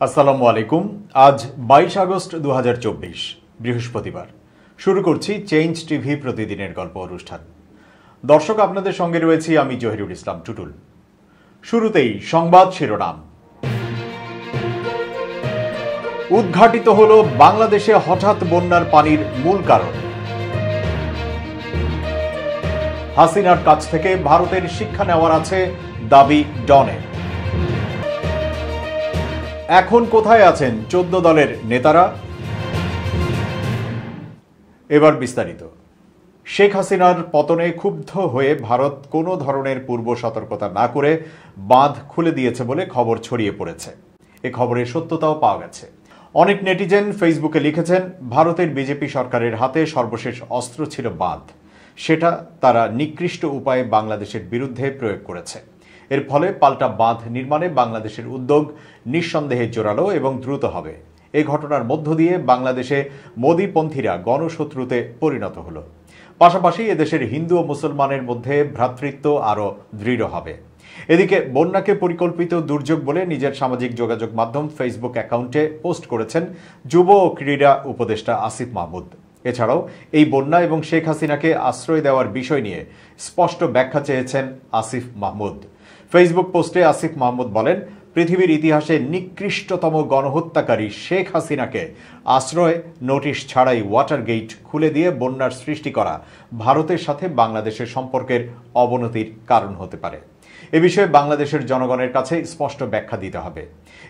আসসালামু আলাইকুম। আজ 22 আগস্ট 2024 বৃহস্পতিবার। শুরু করছি চেঞ্জ টিভি প্রতিদিনের গল্প অনুষ্ঠান। দর্শক, আপনাদের সঙ্গে রয়েছি আমি জহিরুল ইসলাম টুটুল। শুরুতেই সংবাদ শিরোনাম। উদ্ঘাটিত হল বাংলাদেশে হঠাৎ বন্যার পানির মূল কারণ। হাসিনার কাছ থেকে ভারতের শিক্ষা নেওয়ার আছে দাবি ডনের। এখন কোথায় আছেন 14 দলের নেতারা? এবার বিস্তারিত। শেখ হাসিনার পতনে ক্ষুব্ধ হয়ে ভারত কোনো ধরনের পূর্ব সতর্কতা না করে বাঁধ খুলে দিয়েছে বলে খবর ছড়িয়ে পড়েছে। এ খবরের সত্যতাও পাওয়া গেছে। অনেক নেটিজেন ফেসবুকে লিখেছেন, ভারতের বিজেপি সরকারের হাতে সর্বশেষ অস্ত্র ছিল বাঁধ। সেটা তারা নিকৃষ্ট উপায়ে বাংলাদেশের বিরুদ্ধে প্রয়োগ করেছে। এর ফলে পাল্টা বাঁধ নির্মাণে বাংলাদেশের উদ্যোগ নিঃসন্দেহে জোরালো এবং দ্রুত হবে। এই ঘটনার মধ্য দিয়ে বাংলাদেশে মোদীপন্থীরা গণশত্রুতে পরিণত হলো। পাশাপাশি এদেশের হিন্দু ও মুসলমানের মধ্যে ভ্রাতৃত্ব আরও দৃঢ় হবে। এদিকে বন্যাকে পরিকল্পিত দুর্যোগ বলে নিজের সামাজিক যোগাযোগ মাধ্যম ফেসবুক অ্যাকাউন্টে পোস্ট করেছেন যুব ও ক্রীড়া উপদেষ্টা আসিফ মাহমুদ। এছাড়াও এই বন্যা এবং শেখ হাসিনাকে আশ্রয় দেওয়ার বিষয় নিয়ে স্পষ্ট ব্যাখ্যা চেয়েছেন আসিফ মাহমুদ। ফেসবুক পোস্টে আসিফ মাহমুদ বলেন, পৃথিবীর ইতিহাসে নিকৃষ্টতম গণহত্যাকারী শেখ হাসিনাকে আশ্রয় নোটিশ ছাড়াই ওয়াটার গেট খুলে দিয়ে বন্যার সৃষ্টি করা ভারতের সাথে বাংলাদেশের সম্পর্কের অবনতির কারণ হতে পারে। এ বিষয়ে বাংলাদেশের জনগণের কাছে স্পষ্ট ব্যাখ্যা দিতে হবে।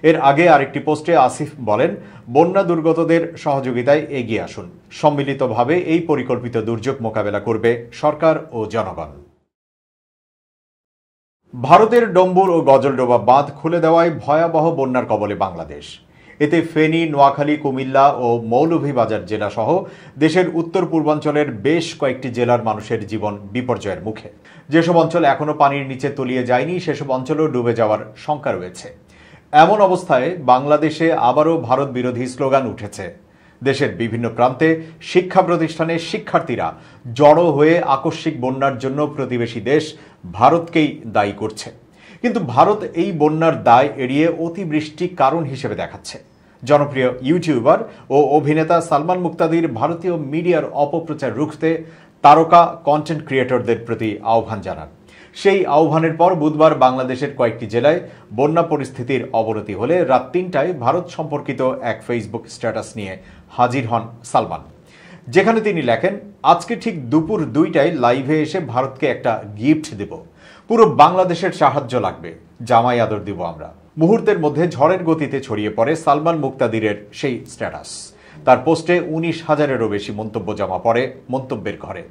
এর আগে আরেকটি পোস্টে আসিফ বলেন, বন্যা দুর্গতদের সহযোগিতায় এগিয়ে আসুন। সম্মিলিতভাবে এই পরিকল্পিত দুর্যোগ মোকাবেলা করবে সরকার ও জনগণ। ভারতের ডম্বুর ও গজলডোবা বাঁধ খুলে দেওয়ায় ভয়াবহ বন্যার কবলে বাংলাদেশ। এতে ফেনী, নোয়াখালী, কুমিল্লা ও মৌলভীবাজার জেলা সহ দেশের উত্তর পূর্বাঞ্চলের বেশ কয়েকটি জেলার মানুষের জীবন বিপর্যয়ের মুখে। যেসব অঞ্চল এখনো পানির নিচে তলিয়ে যায়নি, সেসব অঞ্চলও ডুবে যাওয়ার শঙ্কা রয়েছে। এমন অবস্থায় বাংলাদেশে আবারও ভারত বিরোধী স্লোগান উঠেছে। দেশের বিভিন্ন প্রান্তে শিক্ষা প্রতিষ্ঠানে শিক্ষার্থীরা জড়ো হয়ে আকস্মিক বন্যার জন্য প্রতিবেশী দেশ ভারতকেই দায়ী করছে। কিন্তু ভারত এই বন্যার দায় এড়িয়ে অতিবৃষ্টি কারণ হিসেবে দেখাচ্ছে। জনপ্রিয় ইউটিউবার ও অভিনেতা সালমান মুক্তাদির ভারতীয় মিডিয়ার অপপ্রচার রুখতে তারকা কন্টেন্ট ক্রিয়েটরদের প্রতি আহ্বান জানান। সেই আহ্বানের পর বুধবার বাংলাদেশের কয়েকটি জেলায় বন্যা পরিস্থিতির অবনতি হলে রাত 3টায় ভারত সম্পর্কিত এক ফেসবুক স্ট্যাটাস নিয়ে হাজির হন সালমান, যেখানে তিনি লেখেন, আজকে ঠিক দুপুর 2টায় লাইভে এসে ভারতকে একটা গিফট দেব। পুরো বাংলাদেশের সাহায্য লাগবে, জামাই আদর দিব আমরা। মুহূর্তের মধ্যে ঝড়ের গতিতে ছড়িয়ে পড়ে সালমান মুক্তাদিরের সেই স্ট্যাটাস। তার পোস্টে 19,000-এরও বেশি মন্তব্য জমা পড়ে মন্তব্যের ঘরে,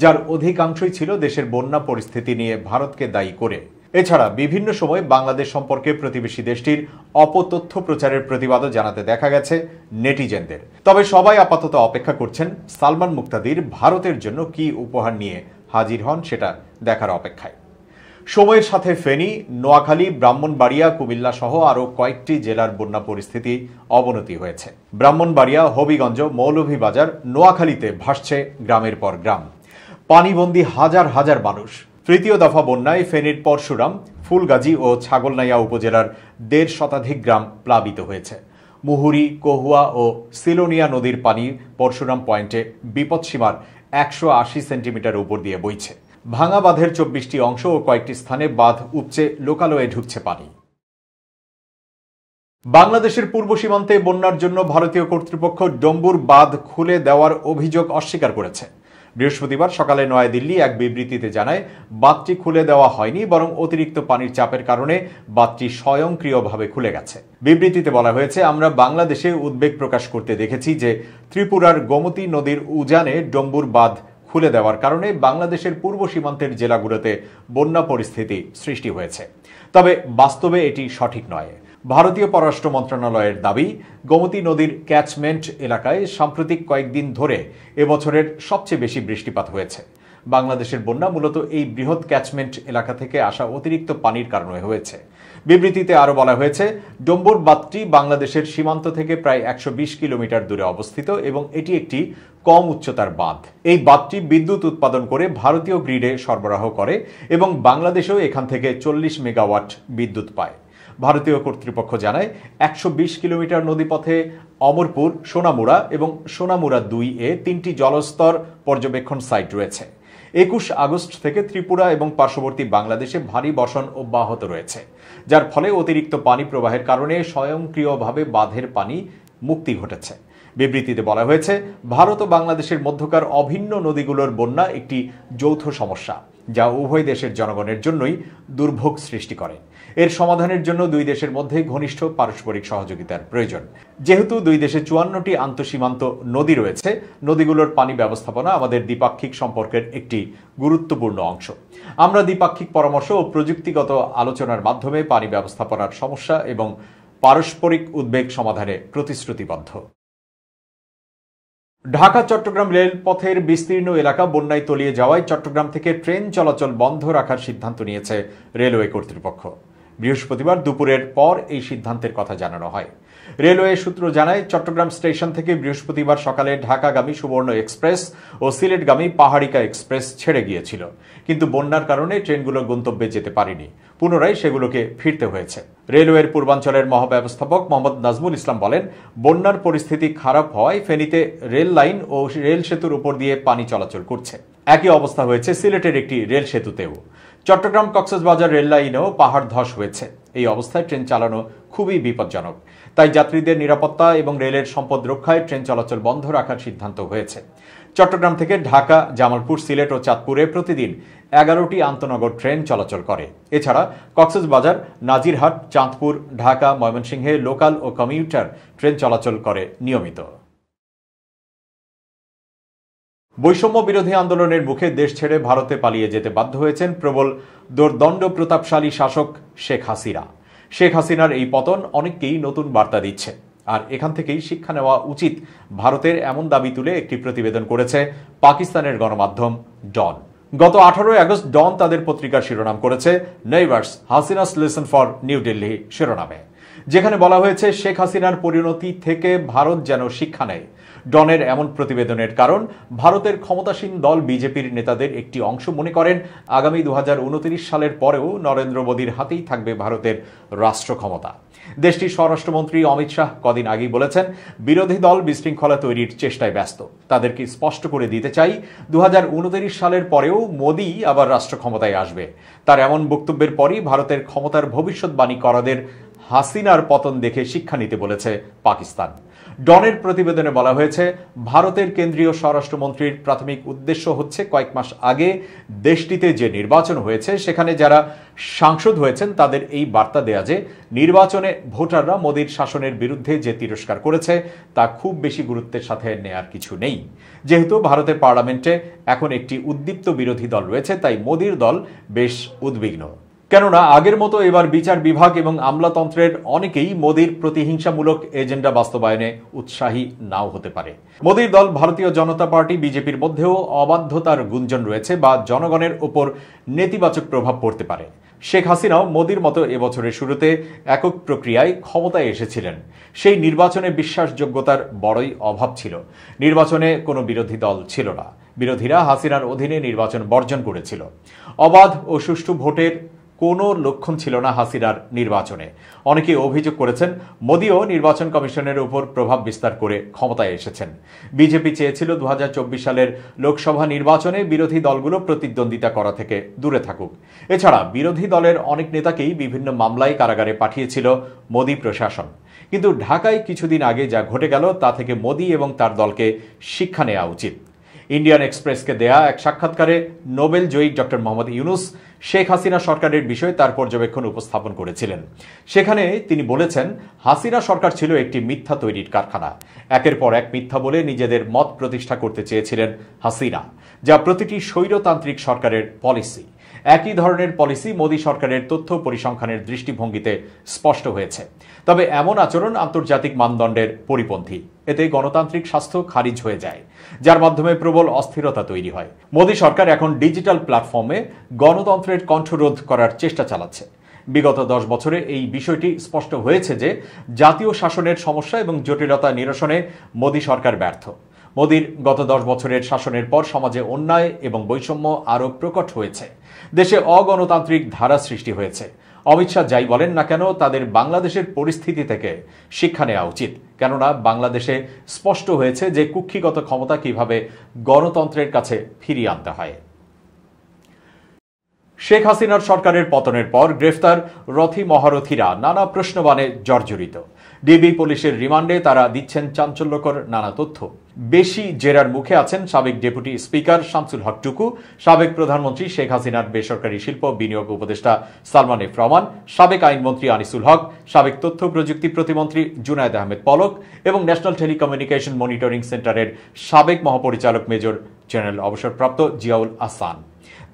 যার অধিকাংশই ছিল দেশের বন্যা পরিস্থিতি নিয়ে ভারতকে দায়ী করে। এছাড়া বিভিন্ন সময় বাংলাদেশ সম্পর্কে প্রতিবেশী দেশটির অপতথ্য প্রচারের প্রতিবাদও জানাতে দেখা গেছে নেটিজেনদের। তবে সবাই আপাতত অপেক্ষা করছেন সালমান মুক্তাদির ভারতের জন্য কি উপহার নিয়ে হাজির হন সেটা দেখার অপেক্ষায়। সময়ের সাথে ফেনী, নোয়াখালী, ব্রাহ্মণবাড়িয়া, কুমিল্লা সহ আরও কয়েকটি জেলার বন্যা পরিস্থিতি অবনতি হয়েছে। ব্রাহ্মণবাড়িয়া, হবিগঞ্জ, মৌলভীবাজার, নোয়াখালীতে ভাসছে গ্রামের পর গ্রাম। পানিবন্দী হাজার হাজার মানুষ। তৃতীয় দফা বন্যায় ফেনীর পরশুরাম, ফুলগাজী ও ছাগলনাইয়া উপজেলার 1.5 শতাধিক গ্রাম প্লাবিত হয়েছে। মুহুরী, কহুয়া ও সিলোনিয়া নদীর পানি পরশুরাম পয়েন্টে বিপদসীমার 180 সেন্টিমিটার উপর দিয়ে বইছে। ভাঙা বাঁধের 24টি অংশ ও কয়েকটি স্থানে বাঁধ উপচে লোকালয়ে ঢুকছে পানি। বাংলাদেশের পূর্ব সীমান্তে বন্যার জন্য ভারতীয় কর্তৃপক্ষ ডম্বুর বাঁধ খুলে দেওয়ার অভিযোগ অস্বীকার করেছে। বৃহস্পতিবার সকালে নয়াদিল্লি এক বিবৃতিতে জানায়, বাঁধটি খুলে দেওয়া হয়নি, বরং অতিরিক্ত পানির চাপের কারণে বাঁধটি স্বয়ংক্রিয়ভাবে খুলে গেছে। বিবৃতিতে বলা হয়েছে, আমরা বাংলাদেশে উদ্বেগ প্রকাশ করতে দেখেছি যে ত্রিপুরার গোমতী নদীর উজানে ডম্বুর বাঁধ খুলে দেওয়ার কারণে বাংলাদেশের পূর্ব সীমান্তের জেলাগুলোতে বন্যা পরিস্থিতি সৃষ্টি হয়েছে। তবে বাস্তবে এটি সঠিক নয়। ভারতীয় পররাষ্ট্র মন্ত্রণালয়ের দাবি, গোমতী নদীর ক্যাচমেন্ট এলাকায় সাম্প্রতিক কয়েকদিন ধরে এবছরের সবচেয়ে বেশি বৃষ্টিপাত হয়েছে। বাংলাদেশের বন্যা মূলত এই বৃহৎ ক্যাচমেন্ট এলাকা থেকে আসা অতিরিক্ত পানির কারণে হয়েছে। বিবৃতিতে আরও বলা হয়েছে, ডম্বুর বাঁধটি বাংলাদেশের সীমান্ত থেকে প্রায় 120 কিলোমিটার দূরে অবস্থিত এবং এটি একটি কম উচ্চতার বাঁধ। এই বাঁধটি বিদ্যুৎ উৎপাদন করে ভারতীয় গ্রিডে সরবরাহ করে এবং বাংলাদেশেও এখান থেকে 40 মেগাওয়াট বিদ্যুৎ পায়। ভারতীয় কর্তৃপক্ষ জানায় ১২০ কিলোমিটার নদীপথে অমরপুর, সোনামুড়া এবং সোনামুড়া ২-এ ৩টি জলস্তর পর্যবেক্ষণ সাইট রয়েছে। ২১ আগস্ট থেকে ত্রিপুরা এবং পার্শ্ববর্তী বাংলাদেশে ভারী বর্ষণ অব্যাহত রয়েছে, যার ফলে অতিরিক্ত পানি প্রবাহের কারণে স্বয়ংক্রিয়ভাবে বাঁধের পানি মুক্তি ঘটেছে। বিবৃতিতে বলা হয়েছে, ভারত ও বাংলাদেশের মধ্যকার অভিন্ন নদীগুলোর বন্যা একটি যৌথ সমস্যা, যা উভয় দেশের জনগণের জন্যই দুর্ভোগ সৃষ্টি করে। এর সমাধানের জন্য দুই দেশের মধ্যে ঘনিষ্ঠ পারস্পরিক সহযোগিতার প্রয়োজন। যেহেতু দুই দেশে ৫৪টি আন্তঃসীমান্ত নদী রয়েছে, নদীগুলোর পানি ব্যবস্থাপনা আমাদের দ্বিপাক্ষিক সম্পর্কের একটি গুরুত্বপূর্ণ অংশ। আমরা দ্বিপাক্ষিক পরামর্শ ও প্রযুক্তিগত আলোচনার মাধ্যমে পানি ব্যবস্থাপনার সমস্যা এবং পারস্পরিক উদ্বেগ সমাধানে প্রতিশ্রুতিবদ্ধ। ঢাকা চট্টগ্রাম রেলপথের বিস্তীর্ণ এলাকা বন্যায় তলিয়ে যাওয়ায় চট্টগ্রাম থেকে ট্রেন চলাচল বন্ধ রাখার সিদ্ধান্ত নিয়েছে রেলওয়ে কর্তৃপক্ষ। বৃহস্পতিবার দুপুরের পর এই সিদ্ধান্তের কথা জানানো হয়। রেলওয়ে সূত্র জানায়, চট্টগ্রাম স্টেশন থেকে বৃহস্পতিবার সকালে ঢাকাগামী সুবর্ণ এক্সপ্রেস ও সিলেটগামী পাহাড়িকা এক্সপ্রেস ছেড়ে গিয়েছিল, কিন্তু বন্যার কারণে ট্রেনগুলো গন্তব্যে যেতে পারেনি। পুনরায় সেগুলোকে ফিরতে হয়েছে। রেলওয়ের পূর্বাঞ্চলের মহাব্যবস্থাপক মোহাম্মদ নাজমুল ইসলাম বলেন, বন্যার পরিস্থিতি খারাপ হওয়ায় ফেনীতে রেল লাইন ও রেল সেতুর উপর দিয়ে পানি চলাচল করছে। একই অবস্থা হয়েছে সিলেটের একটি রেল সেতুতেও। চট্টগ্রাম কক্সবাজার রেল লাইনেও পাহাড় ধস হয়েছে। এই অবস্থায় ট্রেন চালানো খুবই বিপজ্জনক। তাই যাত্রীদের নিরাপত্তা এবং রেলের সম্পদ রক্ষায় ট্রেন চলাচল বন্ধ রাখার সিদ্ধান্ত হয়েছে। চট্টগ্রাম থেকে ঢাকা, জামালপুর, সিলেট ও চাঁদপুরে প্রতিদিন ১১টি আন্তনগর ট্রেন চলাচল করে। এছাড়া কক্সবাজার, নাজিরহাট, চাঁদপুর, ঢাকা, ময়মনসিংহে লোকাল ও কমিউটার ট্রেন চলাচল করে নিয়মিত। বৈষম্য বিরোধী আন্দোলনের মুখে দেশ ছেড়ে ভারতে পালিয়ে যেতে বাধ্য হয়েছেন প্রবল দোর্দণ্ড প্রতাপশালী শাসক শেখ হাসিনা। শেখ হাসিনার এই পতন অনেককেই নতুন বার্তা দিচ্ছে, আর এখান থেকেই শিক্ষা নেওয়া উচিত ভারতের, এমন দাবি তুলে একটি প্রতিবেদন করেছে পাকিস্তানের গণমাধ্যম ডন। গত ১৮ আগস্ট ডন তাদের পত্রিকার শিরোনাম করেছে neighbours Hasina's lesson for new Delhi শিরোনামে, যেখানে বলা হয়েছে শেখ হাসিনার পরিণতি থেকে ভারত যেন শিক্ষা নেয়। ডনের এমন প্রতিবেদনের কারণ, ভারতের ক্ষমতাসীন দল বিজেপির নেতাদের একটি অংশ মনে করেন আগামী ২০২৯ সালের পরেও নরেন্দ্র মোদীর হাতেই থাকবে ভারতের রাষ্ট্র ক্ষমতা। দেশটির স্বরাষ্ট্রমন্ত্রী অমিত শাহ কদিন আগেই বলেছেন, বিরোধী দল বিশৃঙ্খলা তৈরির চেষ্টায় ব্যস্ত। তাদেরকে স্পষ্ট করে দিতে চাই, ২০২৯ সালের পরেও মোদী আবার রাষ্ট্র ক্ষমতায় আসবে। তার এমন বক্তব্যের পরই ভারতের ক্ষমতার ভবিষ্যৎবাণী করাদের হাসিনার পতন দেখে শিক্ষা নিতে বলেছে পাকিস্তান। ডনের প্রতিবেদনে বলা হয়েছে, ভারতের কেন্দ্রীয় স্বরাষ্ট্রমন্ত্রীর প্রাথমিক উদ্দেশ্য হচ্ছে কয়েক মাস আগে দেশটিতে যে নির্বাচন হয়েছে সেখানে যারা সাংসদ হয়েছেন তাদের এই বার্তা দেয়া যে নির্বাচনে ভোটাররা মোদীর শাসনের বিরুদ্ধে যে তিরস্কার করেছে তা খুব বেশি গুরুত্বের সাথে নেয়ার কিছু নেই। যেহেতু ভারতের পার্লামেন্টে এখন একটি উদ্দীপ্ত বিরোধী দল রয়েছে, তাই মোদীর দল বেশ উদ্বিগ্ন। কেননা আগের মতো এবার বিচার বিভাগ এবং আমলাতন্ত্রের অনেকেই মোদীর প্রতিহিংসামূলক এজেন্ডা বাস্তবায়নে উৎসাহী নাও হতে পারে। মোদীর দল ভারতীয় জনতা পার্টি বিজেপির মধ্যেও অবাধ্যতার গুঞ্জন রয়েছে বা জনগণের ওপর নেতিবাচক প্রভাব পড়তে পারে। শেখ হাসিনাও মোদীর মতো এবছরের শুরুতে একক প্রক্রিয়ায় ক্ষমতায় এসেছিলেন। সেই নির্বাচনে বিশ্বাসযোগ্যতার বড়ই অভাব ছিল। নির্বাচনে কোনো বিরোধী দল ছিল না। বিরোধীরা হাসিনার অধীনে নির্বাচন বর্জন করেছিল। অবাধ ও সুষ্ঠু ভোটের কোনো লক্ষণ ছিল না হাসিনার নির্বাচনে। অনেকে অভিযোগ করেছেন, মোদীও নির্বাচন কমিশনের উপর প্রভাব বিস্তার করে ক্ষমতায় এসেছেন। বিজেপি চেয়েছিল ২০২৪ সালের লোকসভা নির্বাচনে বিরোধী দলগুলো প্রতিদ্বন্দ্বিতা করা থেকে দূরে থাকুক। এছাড়া বিরোধী দলের অনেক নেতাকেই বিভিন্ন মামলায় কারাগারে পাঠিয়েছিল মোদী প্রশাসন। কিন্তু ঢাকায় কিছুদিন আগে যা ঘটে গেল তা থেকে মোদী এবং তার দলকে শিক্ষা নেওয়া উচিত। ইন্ডিয়ান এক্সপ্রেসকে দেয়া এক সাক্ষাৎকারে নোবেল জয়ী ডক্টর মোহাম্মদ ইউনুস শেখ হাসিনা সরকারের বিষয়ে তার পর্যবেক্ষণ উপস্থাপন করেছিলেন। সেখানে তিনি বলেছেন, হাসিনা সরকার ছিল একটি মিথ্যা তৈরির কারখানা। একের পর এক মিথ্যা বলে নিজেদের মত প্রতিষ্ঠা করতে চেয়েছিলেন হাসিনা, যা প্রতিটি স্বৈরতান্ত্রিক সরকারের পলিসি। একই ধরনের পলিসি মোদী সরকারের তথ্য পরিসংখ্যানের দৃষ্টিভঙ্গিতে স্পষ্ট হয়েছে। তবে এমন আচরণ আন্তর্জাতিক মানদণ্ডের পরিপন্থী। এতে গণতান্ত্রিক স্বাস্থ্য খারিজ হয়ে যায়, যার মাধ্যমে প্রবল অস্থিরতা তৈরি হয়। মোদী সরকার এখন ডিজিটাল প্ল্যাটফর্মে গণতন্ত্রের কণ্ঠরোধ করার চেষ্টা চালাচ্ছে। বিগত ১০ বছরে এই বিষয়টি স্পষ্ট হয়েছে যে জাতীয় শাসনের সমস্যা এবং জটিলতা নিরসনে মোদী সরকার ব্যর্থ। মোদীর গত ১০ বছরের শাসনের পর সমাজে অন্যায় এবং বৈষম্য আরও প্রকট হয়েছে। দেশে অগণতান্ত্রিক ধারা সৃষ্টি হয়েছে। অমিত শাহ যাই বলেন না কেন তাদের বাংলাদেশের পরিস্থিতি থেকে শিক্ষা নেওয়া উচিত, কেননা বাংলাদেশে স্পষ্ট হয়েছে যে কুক্ষিগত ক্ষমতা কিভাবে গণতন্ত্রের কাছে ফিরিয়ে আনতে হয়। শেখ হাসিনার সরকারের পতনের পর গ্রেফতার রথী মহারথীরা নানা প্রশ্নবাণে জর্জরিত। ডিবি পুলিশের রিমান্ডে তারা দিচ্ছেন চাঞ্চল্যকর নানা তথ্য। বেশি জেরার মুখে আছেন সাবেক ডেপুটি স্পিকার শামসুল হক টুকু, সাবেক প্রধানমন্ত্রী শেখ হাসিনার বেসরকারি শিল্প বিনিয়োগ উপদেষ্টা সালমান এফ রহমান, সাবেক আইনমন্ত্রী আনিসুল হক, সাবেক তথ্য প্রযুক্তি প্রতিমন্ত্রী জুনায়েদ আহমেদ পলক এবং ন্যাশনাল টেলিকমিউনিকেশন মনিটরিং সেন্টারের সাবেক মহাপরিচালক মেজর জেনারেল অবসরপ্রাপ্ত জিয়াউল আহসান।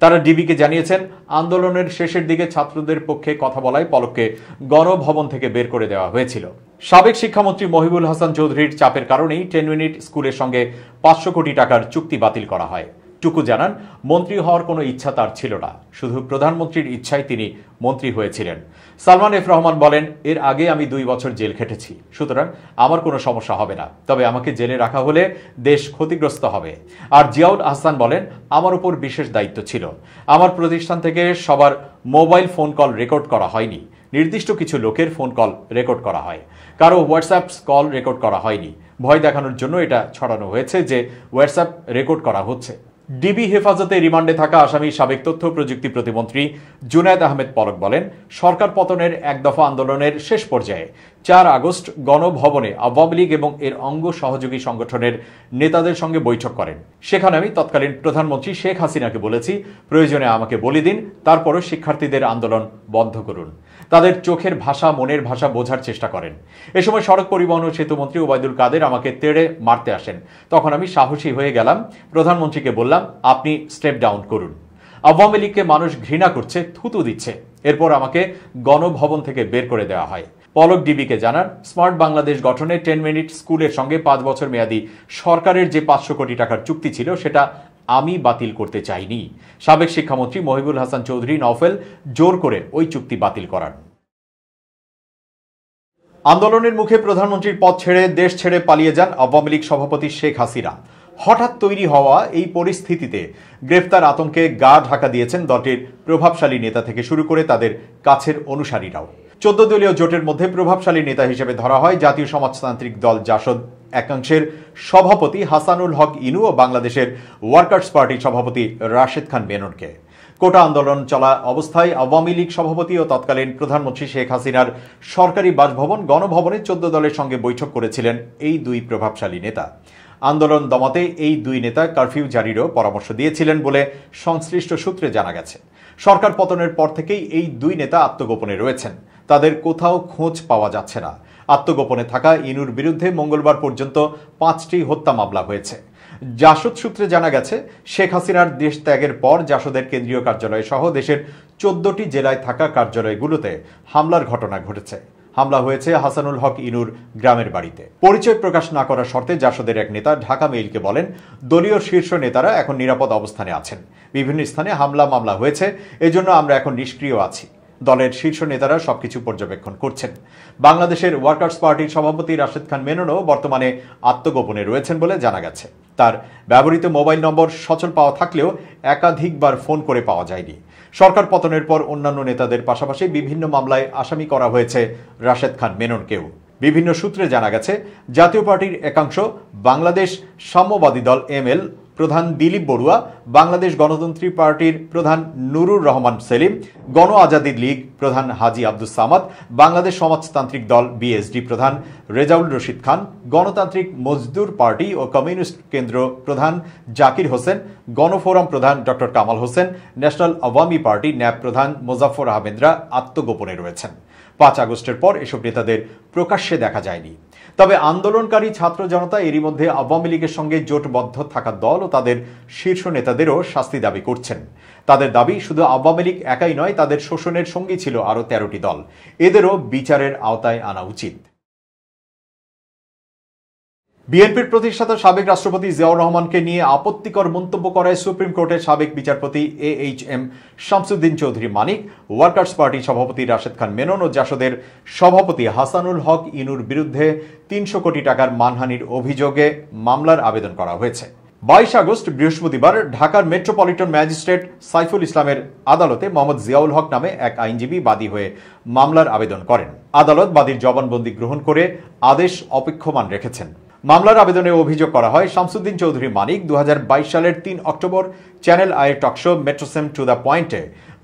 তারা ডিবিকে জানিয়েছেন, আন্দোলনের শেষের দিকে ছাত্রদের পক্ষে কথা বলায় পলককে গণভবন থেকে বের করে দেওয়া হয়েছিল। সাবেক শিক্ষামন্ত্রী মহিবুল হাসান চৌধুরীর চাপের কারণেই 10 মিনিট স্কুলের সঙ্গে 500 কোটি টাকার চুক্তি বাতিল করা হয়। টুকু জানান, মন্ত্রী হওয়ার কোনো ইচ্ছা তার ছিল না, শুধু প্রধানমন্ত্রীর ইচ্ছায় তিনি মন্ত্রী হয়েছিলেন। সালমান এফ রহমান বলেন, এর আগে আমি 2 বছর জেল খেটেছি, সুতরাং আমার কোনো সমস্যা হবে না, তবে আমাকে জেলে রাখা হলে দেশ ক্ষতিগ্রস্ত হবে। আর জিয়াউল আহসান বলেন, আমার উপর বিশেষ দায়িত্ব ছিল। আমার প্রতিষ্ঠান থেকে সবার মোবাইল ফোন কল রেকর্ড করা হয়নি, নির্দিষ্ট কিছু লোকের ফোন কল রেকর্ড করা হয়, কারো হোয়াটসঅ্যাপ কল রেকর্ড করা হয়নি। ভয় দেখানোর জন্য এটা ছড়ানো হয়েছে যে হোয়াটসঅ্যাপ রেকর্ড করা হচ্ছে। ডিবি হেফাজতে রিমান্ডে থাকা আসামি সাবেক তথ্য প্রযুক্তি প্রতিমন্ত্রী জুনায়েদ আহমেদ পলক বলেন, সরকার পতনের এক দফা আন্দোলনের শেষ পর্যায়ে 4 আগস্ট গণভবনে আওয়ামী লীগ এবং এর অঙ্গ সহযোগী সংগঠনের নেতাদের সঙ্গে বৈঠক করেন। সেখানে আমি তৎকালীন প্রধানমন্ত্রী শেখ হাসিনাকে বলেছি, প্রয়োজনে আমাকে বলে দিন, তারপরও শিক্ষার্থীদের আন্দোলন বন্ধ করুন। তাদের চোখের ভাষা, মনের ভাষা বোঝার চেষ্টা করেন। এ সময় সড়ক পরিবহন ও সেতুমন্ত্রী ওবায়দুল কাদের আমাকে তেড়ে মারতে আসেন। তখন আমি সাহসী হয়ে গেলাম, প্রধানমন্ত্রীকে বললাম, আপনি স্টেপ ডাউন করুন। আওয়ামী লীগকে মানুষ ঘৃণা করছে, থুতু দিচ্ছে। এরপর আমাকে গণভবন থেকে বের করে দেওয়া হয়। পলক ডিবিকে জানান, স্মার্ট বাংলাদেশ গঠনে 10 মিনিট স্কুলের সঙ্গে 5 বছর মেয়াদী সরকারের যে 500 কোটি টাকার চুক্তি ছিল সেটা আমি বাতিল করতে চাইনি। সাবেক শিক্ষামন্ত্রী মহিবুল হাসান চৌধুরী নওফেল জোর করে ওই চুক্তি বাতিল করান। আন্দোলনের মুখে প্রধানমন্ত্রীর পদ ছেড়ে দেশ ছেড়ে পালিয়ে যান আওয়ামী লীগ সভাপতি শেখ হাসিনা। হঠাৎ তৈরি হওয়া এই পরিস্থিতিতে গ্রেফতার আতঙ্কে গা ঢাকা দিয়েছেন দলটির প্রভাবশালী নেতা থেকে শুরু করে তাদের কাছের অনুসারীরাও। 14 দলীয় জোটের মধ্যে প্রভাবশালী নেতা হিসেবে ধরা হয় জাতীয় সমাজতান্ত্রিক দল জাসদ একাংশের সভাপতি হাসানুল হক ইনু ও বাংলাদেশের ওয়ার্কার্স পার্টির সভাপতি রাশেদ খান মেননকে। কোটা আন্দোলন চলা অবস্থায় আওয়ামী লীগ সভাপতি ও তৎকালীন প্রধানমন্ত্রী শেখ হাসিনার সরকারি বাসভবন গণভবনে 14 দলের সঙ্গে বৈঠক করেছিলেন এই 2 প্রভাবশালী নেতা। আন্দোলন দমাতে এই 2 নেতা কারফিউ জারিরও পরামর্শ দিয়েছিলেন বলে সংশ্লিষ্ট সূত্রে জানা গেছে। সরকার পতনের পর থেকেই এই 2 নেতা আত্মগোপনে রয়েছেন, তাদের কোথাও খোঁজ পাওয়া যাচ্ছে না। আত্মগোপনে থাকা ইনুর বিরুদ্ধে মঙ্গলবার পর্যন্ত 5টি হত্যা মামলা হয়েছে। জাসদ সূত্রে জানা গেছে, শেখ হাসিনার দেশ ত্যাগের পর জাসদের কেন্দ্রীয় কার্যালয় সহ দেশের 14টি জেলায় থাকা কার্যালয়গুলোতে হামলার ঘটনা ঘটেছে। হামলা হয়েছে হাসানুল হক ইনুর গ্রামের বাড়িতে। পরিচয় প্রকাশ না করার শর্তে জাসদের এক নেতা ঢাকা মেইলকে বলেন, দলীয় শীর্ষ নেতারা এখন নিরাপদ অবস্থানে আছেন, বিভিন্ন স্থানে হামলা মামলা হয়েছে, এজন্য আমরা এখন নিষ্ক্রিয় আছি। দলের শীর্ষ নেতারা সবকিছু পর্যবেক্ষণ করছেন। বাংলাদেশের ওয়ার্কার্স পার্টির সভাপতি রাশেদ খান মেননও বর্তমানে আত্মগোপনে রয়েছেন বলে জানা গেছে। তার ব্যবহৃত মোবাইল নম্বর সচল পাওয়া থাকলেও একাধিকবার ফোন করে পাওয়া যায়নি। সরকার পতনের পর অন্যান্য নেতাদের পাশাপাশি বিভিন্ন মামলায় আসামি করা হয়েছে রাশেদ খান মেননকেও। বিভিন্ন সূত্রে জানা গেছে, জাতীয় পার্টির একাংশ বাংলাদেশ সাম্যবাদী দল এমএল প্রধান দিলীপ বড়ুয়া, বাংলাদেশ গণতন্ত্রী পার্টির প্রধান নুরুর রহমান সেলিম, গণ আজাদি লীগ প্রধান হাজী আব্দুস সামাদ, বাংলাদেশ সমাজতান্ত্রিক দল বিএসডি প্রধান রেজাউল রশিদ খান, গণতান্ত্রিক মজদুর পার্টি ও কমিউনিস্ট কেন্দ্র প্রধান জাকির হোসেন, গণফোরাম প্রধান doctor Kamal Hossain, national Awami party nap প্রধান মোজাফফর আহমেদরা আত্মগোপনে রয়েছেন। 5 আগস্টের পর এসব নেতাদের প্রকাশ্যে দেখা যায়নি। তবে আন্দোলনকারী ছাত্র জনতা এরই মধ্যে আওয়ামী লীগের সঙ্গে জোটবদ্ধ থাকা দল ও তাদের শীর্ষ নেতাদেরও শাস্তি দাবি করছেন। তাদের দাবি, শুধু আওয়ামী লীগ একাই নয়, তাদের শোষণের সঙ্গী ছিল আরও 13টি দল, এদেরও বিচারের আওতায় আনা উচিত। বিএনপির প্রতিষ্ঠাতা সাবেক রাষ্ট্রপতি জিয়াউর রহমানকে নিয়ে আপত্তিকর মন্তব্য করায় সুপ্রিম কোর্টের সাবেক বিচারপতি AHM শামসুদ্দিন চৌধুরী মানিক, ওয়ার্কার্স পার্টি সভাপতি রাশেদ খান মেনন ও জাসদের সভাপতি হাসানুল হক ইনুর বিরুদ্ধে 300 কোটি টাকার মানহানির অভিযোগে মামলার আবেদন করা হয়েছে। 22 আগস্ট বৃহস্পতিবার ঢাকার মেট্রোপলিটন ম্যাজিস্ট্রেট সাইফুল ইসলামের আদালতে মোহাম্মদ জিয়াউল হক নামে এক আইনজীবী বাদী হয়ে মামলার আবেদন করেন। আদালত বাদীর জবানবন্দি গ্রহণ করে আদেশ অপেক্ষমান রেখেছেন। মামলার আবেদনে অভিযোগ করা হয়, শামসুদ্দিন চৌধুরী মানিক 2022 সালের 3 অক্টোবর চ্যানেল আইয়ের টকশো মেট্রোসেম টু দ্য পয়েন্টে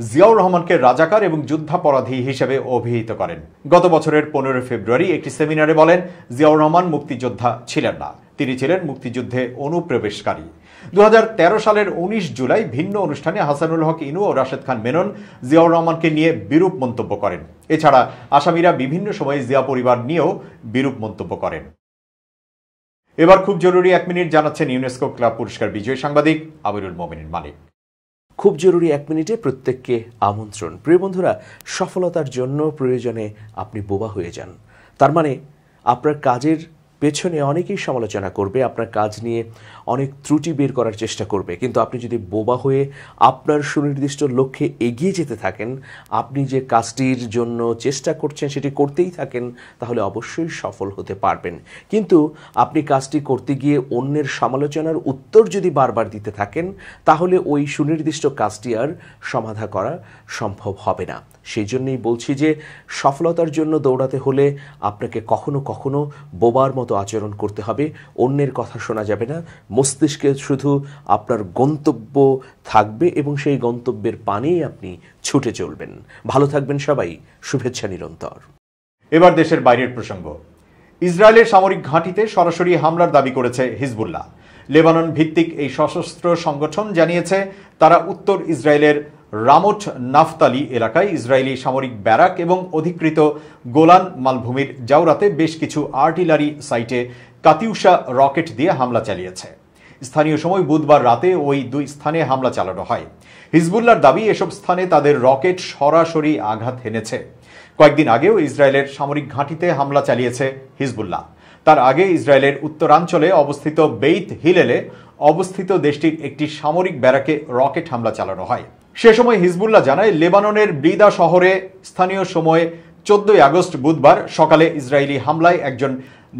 জিয়াউর রহমানকে রাজাকার এবং যুদ্ধাপরাধী হিসেবে অভিহিত করেন। গত বছরের 15 ফেব্রুয়ারি একটি সেমিনারে বলেন, জিয়াউর রহমান মুক্তিযোদ্ধা ছিলেন না, তিনি ছিলেন মুক্তিযুদ্ধে অনুপ্রবেশকারী। 2013 সালের 19 জুলাই ভিন্ন অনুষ্ঠানে হাসানুল হক ইনু ও রাশেদ খান মেনন জিয়াউর রহমানকে নিয়ে বিরূপ মন্তব্য করেন। এছাড়া আসামিরা বিভিন্ন সময়ে জিয়া পরিবার নিয়েও বিরূপ মন্তব্য করেন। এবার খুব জরুরি 1 মিনিট জানাচ্ছেন ইউনেস্কো ক্লাব পুরস্কার বিজয়ী সাংবাদিক আমিরুল মোমিনিন মানিক। খুব জরুরি 1 মিনিটে প্রত্যেককে আমন্ত্রণ। প্রিয় বন্ধুরা, সফলতার জন্য প্রয়োজনে আপনি বোবা হয়ে যান। তার মানে আপনার কাজের পেছনে অনেকেই সমালোচনা করবে, আপনার কাজ নিয়ে অনেক ত্রুটি বের করার চেষ্টা করবে, কিন্তু আপনি যদি বোবা হয়ে আপনার সুনির্দিষ্ট লক্ষ্যে এগিয়ে যেতে থাকেন, আপনি যে কাজটির জন্য চেষ্টা করছেন সেটি করতেই থাকেন, তাহলে অবশ্যই সফল হতে পারবেন। কিন্তু আপনি কাজটি করতে গিয়ে অন্যের সমালোচনার উত্তর যদি বারবার দিতে থাকেন, তাহলে ওই সুনির্দিষ্ট কাজটি আর সমাধা করা সম্ভব হবে না। সেই জন্যই বলছি যে সফলতার জন্য দৌড়াতে হলে আপনাকে কখনো কখনো বোবার মতো আচরণ করতে হবে। অন্যের কথা শোনা যাবে না, মস্তিষ্কে শুধু আপনার গন্তব্য থাকবে এবং সেই গন্তব্যের পানেই আপনি ছুটে চলবেন। ভালো থাকবেন সবাই, শুভেচ্ছা নিরন্তর। এবার দেশের বাইরের প্রসঙ্গ। ইসরায়েলের সামরিক ঘাঁটিতে সরাসরি হামলার দাবি করেছে হিজবুল্লাহ। লেবানন ভিত্তিক এই সশস্ত্র সংগঠন জানিয়েছে, তারা উত্তর ইসরায়েলের রামোট নাফতালি এলাকায় ইসরায়েলি সামরিক ব্যারাক এবং অধিকৃত গোলান মালভূমির জাউরাতে বেশ কিছু আর্টিলারি সাইটে কাতিউশা রকেট দিয়ে হামলা চালিয়েছে। স্থানীয় সময় বুধবার রাতে ওই 2 স্থানে হামলা চালানো হয়। হিজবুল্লাহর দাবি, এসব স্থানে তাদের রকেট সরাসরি আঘাত হেনেছে। কয়েকদিন আগেও ইসরায়েলের সামরিক ঘাঁটিতে হামলা চালিয়েছে হিজবুল্লাহ। তার আগে ইসরায়েলের উত্তরাঞ্চলে অবস্থিত বেইত হিলেলে অবস্থিত দেশটির একটি সামরিক ব্যারাকে রকেট হামলা চালানো হয়। সে সময় হিজবুল্লাহ জানায়, লেবাননের ব্রিদা শহরে স্থানীয় সময়ে 14 আগস্ট বুধবার সকালে ইসরায়েলি হামলায় একজন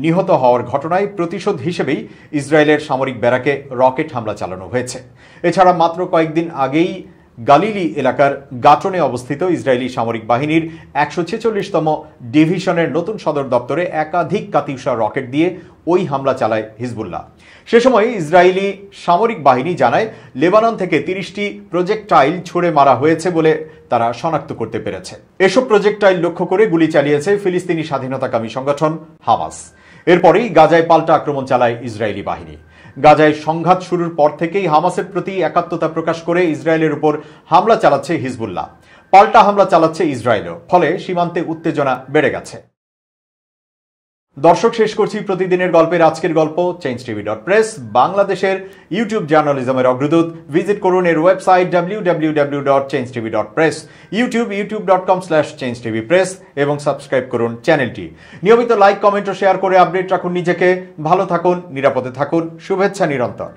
নিহত হওয়ার ঘটনায় প্রতিশোধ হিসেবেই ইসরায়েলের সামরিক ব্যারাকে রকেট হামলা চালানো হয়েছে। এছাড়া মাত্র কয়েকদিন আগেই গালিলি এলাকার গাটনে অবস্থিত ইসরায়েলি সামরিক বাহিনীর 146তম ডিভিশনের নতুন সদর দপ্তরে একাধিক কাতিউশা রকেট দিয়ে ওই হামলা চালায় হিজবুল্লাহ। সে সময় ইসরায়েলি সামরিক বাহিনী জানায়, লেবানন থেকে 30টি প্রজেক্টাইল ছুড়ে মারা হয়েছে বলে তারা শনাক্ত করতে পেরেছে। এসব প্রজেক্টাইল লক্ষ্য করে গুলি চালিয়েছে ফিলিস্তিনি স্বাধীনতাকামী সংগঠন হামাস। এরপরেই গাজায় পাল্টা আক্রমণ চালায় ইসরায়েলি বাহিনী। গাজায় সংঘাত শুরুর পর থেকেই হামাসের প্রতি একাত্মতা প্রকাশ করে ইসরায়েলের উপর হামলা চালাচ্ছে হিজবুল্লাহ। পাল্টা হামলা চালাচ্ছে ইসরায়েলও, ফলে সীমান্তে উত্তেজনা বেড়ে গেছে। দর্শক, শেষ করছি প্রতিদিনের গল্পের আজকের গল্প changetv.press, বাংলাদেশের ইউটিউব জার্নালিজমের অগ্রদূত। ভিজিট করুন এর ওয়েবসাইট www.changetv.press, youtube.com/changetvpress এবং সাবস্ক্রাইব করুন চ্যানেলটি। নিয়মিত লাইক, কমেন্ট ও শেয়ার করে আপডেট রাখুন নিজেকে। ভালো থাকুন, নিরাপদে থাকুন, শুভেচ্ছা নিরন্তর।